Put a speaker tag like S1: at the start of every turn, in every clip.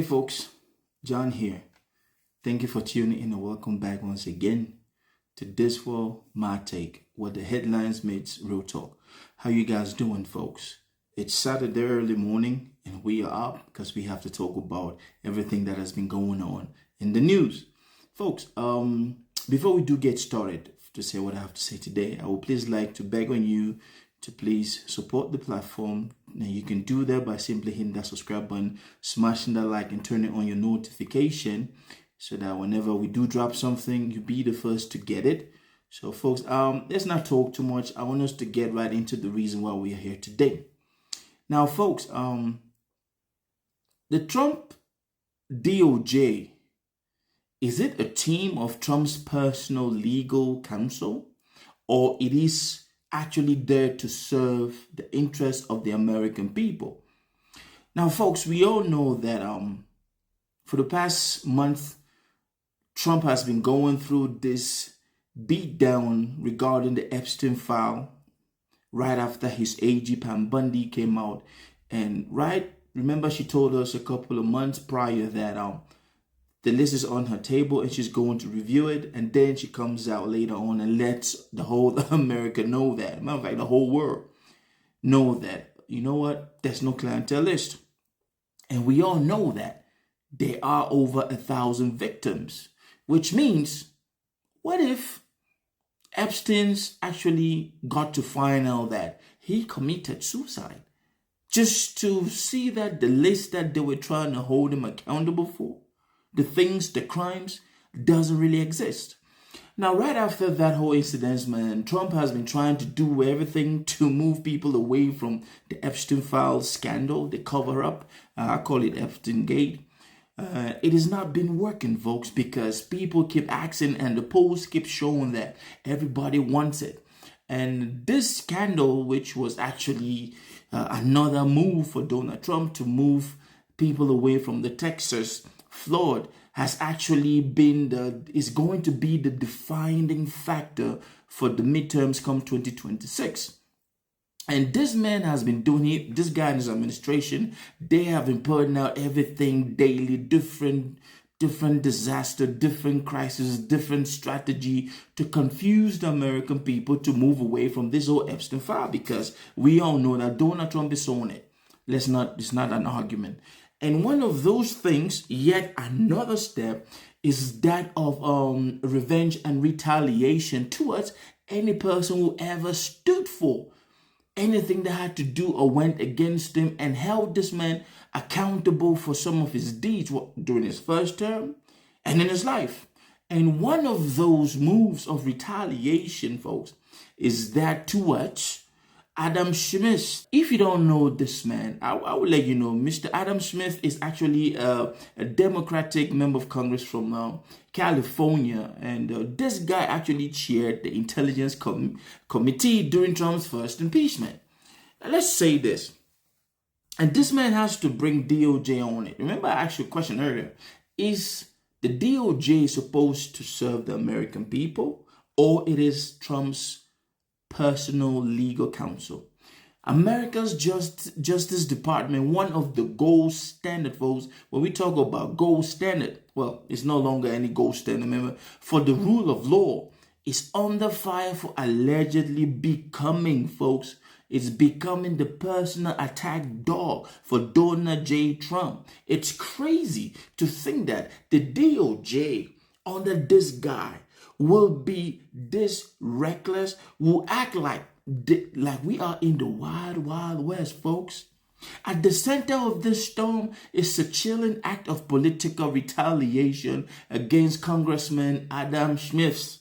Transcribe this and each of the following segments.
S1: Hey folks, John here. Thank you for tuning in and welcome back once again to This World My Take, where the headlines meets real talk. How you guys doing, folks? It's Saturday early morning and we are up because we have to talk about everything that has been going on in the news. Folks, before we do get started to say what I have to say today, I would please like to beg on you to please support the platform. Now you can do that by simply hitting that subscribe button, smashing that like, and turning on your notification so that whenever we do drop something, you'll be the first to get it. So folks, let's not talk too much. I want us to get right into the reason why we are here today. Now folks, the Trump DOJ, is it a team of Trump's personal legal counsel, or it is actually there to serve the interests of the American people? Now, folks, we all know that for the past month, Trump has been going through this beatdown regarding the Epstein file right after his AG Pam Bundy came out. And remember she told us a couple of months prior that the list is on her table and she's going to review it. And then she comes out later on and lets the whole America know that. Matter of fact, the whole world know that, you know what, there's no clientele list. And we all know that there are over 1,000 victims, which means, what if Epstein's actually got to find out that he committed suicide just to see that the list that they were trying to hold him accountable for, the things, the crimes, doesn't really exist. Now, right after that whole incident, man, Trump has been trying to do everything to move people away from the Epstein file scandal, the cover-up. I call it Epstein Gate. It has not been working, folks, because people keep asking and the polls keep showing that everybody wants it. And this scandal, which was actually another move for Donald Trump to move people away from the Texas flood, has actually been is going to be the defining factor for the midterms come 2026. And this man has been doing it, this guy and his administration, they have been putting out everything daily, different disaster, different crisis, different strategy to confuse the American people to move away from this whole Epstein file, because we all know that Donald Trump is on it. It's not an argument. And one of those things, yet another step, is that of revenge and retaliation towards any person who ever stood for anything that had to do or went against him and held this man accountable for some of his deeds during his first term and in his life. And one of those moves of retaliation, folks, is that towards Adam Smith. If you don't know this man, I will let you know. Mr. Adam Smith is actually a Democratic member of Congress from California. And this guy actually chaired the Intelligence Committee during Trump's first impeachment. Now, let's say this. And this man has to bring DOJ on it. Remember, I asked you a question earlier. Is the DOJ supposed to serve the American people, or it is Trump's personal legal counsel? America's Justice Department, one of the gold standard, folks. When we talk about gold standard, well, it's no longer any gold standard, remember, for the rule of law, is under fire for allegedly becoming, folks, it's becoming the personal attack dog for Donald J. Trump. It's crazy to think that the DOJ under this guy will be this reckless, will act like we are in the wild, wild west, folks. At the center of this storm is a chilling act of political retaliation against Congressman Adam Smith,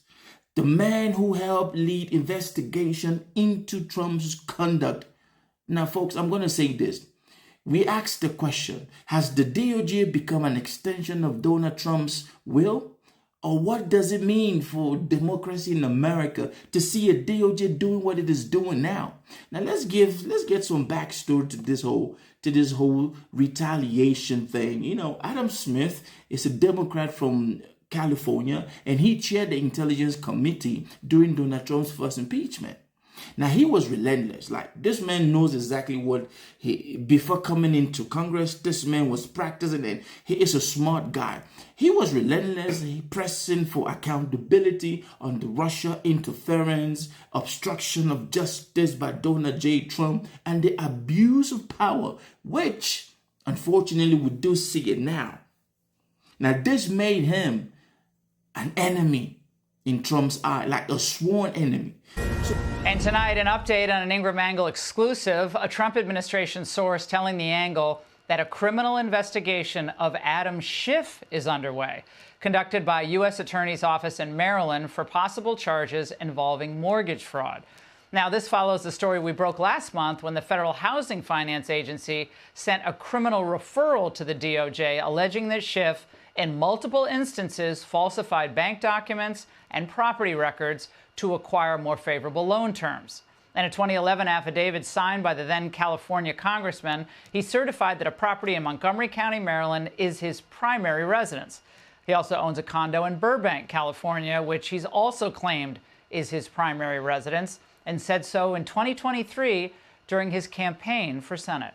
S1: the man who helped lead investigation into Trump's conduct. Now, folks, I'm going to say this. We ask the question, has the DOJ become an extension of Donald Trump's will? Or what does it mean for democracy in America to see a DOJ doing what it is doing now? Now let's get some backstory to this whole retaliation thing. You know, Adam Smith is a Democrat from California, and he chaired the Intelligence Committee during Donald Trump's first impeachment. Now, he was relentless. Like, this man knows exactly what before coming into Congress, this man was practicing, and he is a smart guy. He was relentless, pressing for accountability on the Russia interference, obstruction of justice by Donald J. Trump, and the abuse of power, which, unfortunately, we do see it now. Now, this made him an enemy in Trump's eye, like a sworn enemy.
S2: And tonight, an update on an Ingram Angle exclusive, a Trump administration source telling the Angle that a criminal investigation of Adam Schiff is underway, conducted by U.S. Attorney's Office in Maryland for possible charges involving mortgage fraud. Now, this follows the story we broke last month when the Federal Housing Finance Agency sent a criminal referral to the DOJ alleging that Schiff, in multiple instances, falsified bank documents and property records to acquire more favorable loan terms. In a 2011 affidavit signed by the then California congressman, he certified that a property in Montgomery County, Maryland, is his primary residence. He also owns a condo in Burbank, California, which he's also claimed is his primary residence, and said so in 2023 during his campaign for Senate.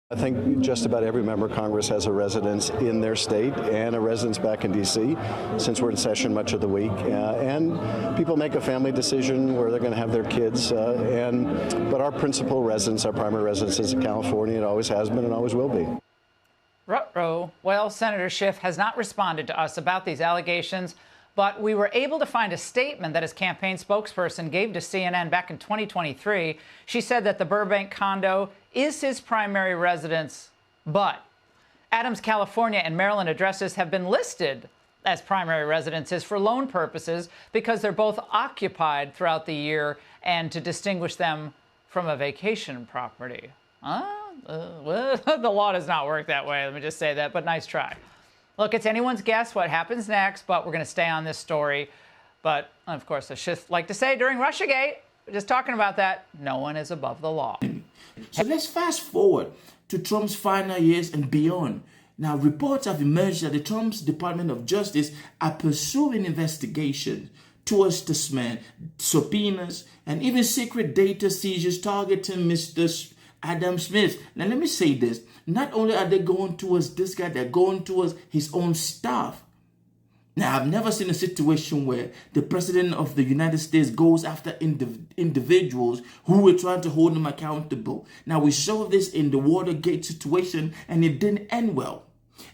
S3: I think just about every member of Congress has a residence in their state and a residence back in D.C. since we're in session much of the week. And people make a family decision where they're going to have their kids. But our principal residence, our primary residence is in California. It always has been and always will be.
S2: Ruh-roh. Well, Senator Schiff has not responded to us about these allegations, but we were able to find a statement that his campaign spokesperson gave to CNN back in 2023. She said that the Burbank condo is his primary residence, but Adams' California and Maryland addresses have been listed as primary residences for loan purposes because they're both occupied throughout the year and to distinguish them from a vacation property. Well, the law does not work that way. Let me just say that, but nice try. Look, it's anyone's guess what happens next, but we're going to stay on this story. But, of course, as Schiff like to say during Russiagate, just talking about that, no one is above the law.
S1: So let's fast forward to Trump's final years and beyond. Now, reports have emerged that the Trump's Department of Justice are pursuing investigations towards this man, subpoenas, and even secret data seizures targeting Mr. Adam Smith. Now, let me say this. Not only are they going towards this guy, they're going towards his own staff. Now, I've never seen a situation where the president of the United States goes after individuals who were trying to hold him accountable. Now, we saw this in the Watergate situation, and it didn't end well.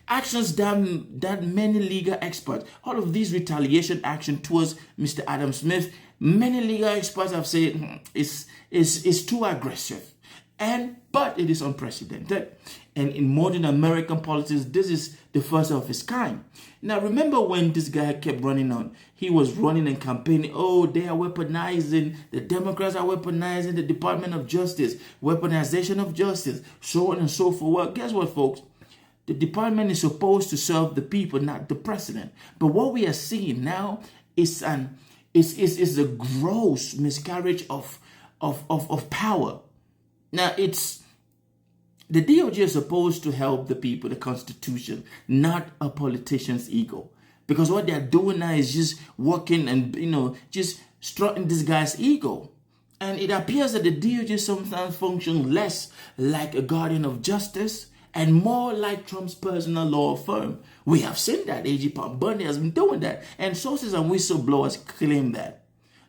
S1: Actions that many legal experts, all of these retaliation action towards Mr. Adam Smith, many legal experts have said is too aggressive. But it is unprecedented. And in modern American politics, this is the first of its kind. Now, remember when this guy kept running on? He was running and campaigning. Oh, they are weaponizing, the Democrats are weaponizing the Department of Justice, weaponization of justice, so on and so forth. Well, guess what, folks? The department is supposed to serve the people, not the president. But what we are seeing now is a gross miscarriage of power. Now, the DOJ is supposed to help the people, the Constitution, not a politician's ego. Because what they're doing now is just working and, just strutting this guy's ego. And it appears that the DOJ sometimes functions less like a guardian of justice and more like Trump's personal law firm. We have seen that. AG Pam Bundy has been doing that. And sources and whistleblowers claim that.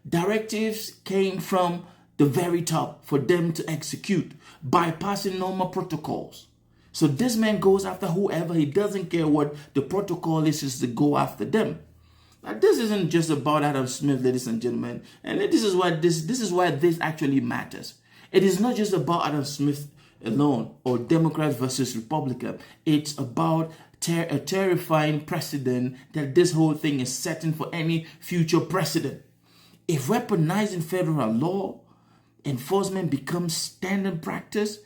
S1: Directives came from the very top for them to execute, bypassing normal protocols. So this man goes after whoever. He doesn't care what the protocol is to go after them. Now, this isn't just about Adam Smith, ladies and gentlemen. And this is why this actually matters. It is not just about Adam Smith alone or Democrat versus Republican. It's about a terrifying precedent that this whole thing is setting for any future precedent. If weaponizing federal law enforcement becomes standard practice,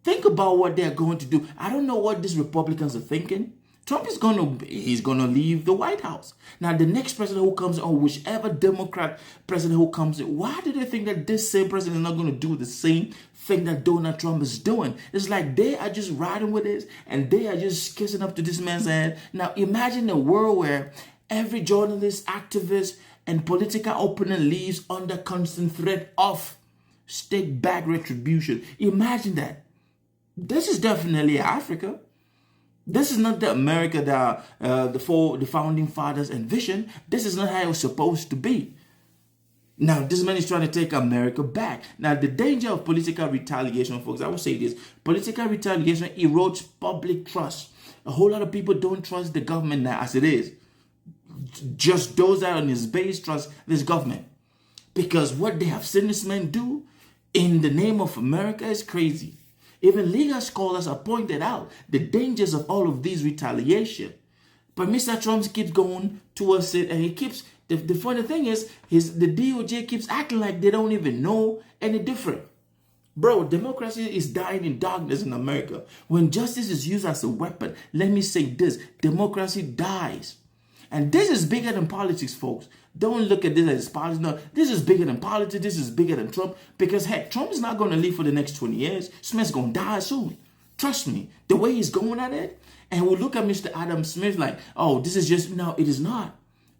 S1: think about what they're going to do. I don't know what these Republicans are thinking. Trump is going to leave the White House. Now, the next president who comes in, or whichever Democrat president who comes in, why do they think that this same president is not going to do the same thing that Donald Trump is doing? It's like they are just riding with this and they are just kissing up to this man's hand. Now, imagine a world where every journalist, activist, and political opponent lives under constant threat of state-backed retribution. Imagine that. This is definitely Africa. This is not the America that the founding fathers envisioned. This is not how it was supposed to be. Now, this man is trying to take America back. Now, the danger of political retaliation, folks, I will say this. Political retaliation erodes public trust. A whole lot of people don't trust the government now as it is. Just those that are on his base trust this government. Because what they have seen this man do in the name of America is crazy. Even legal scholars have pointed out the dangers of all of these retaliation. But Mr. Trump keeps going towards it, and he keeps, the funny thing is, the DOJ keeps acting like they don't even know any different. Bro, democracy is dying in darkness in America. When justice is used as a weapon, let me say this, democracy dies. And this is bigger than politics, folks. Don't look at this as politics. No, this is bigger than politics. This is bigger than Trump. Because, heck, Trump is not going to live for the next 20 years. Smith's going to die soon. Trust me. The way he's going at it. And we'll look at Mr. Adam Smith like, oh, this is just, no, it is not.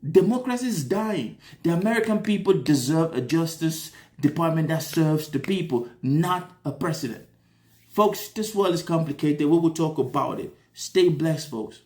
S1: Democracy is dying. The American people deserve a justice department that serves the people, not a president. Folks, this world is complicated. We will talk about it. Stay blessed, folks.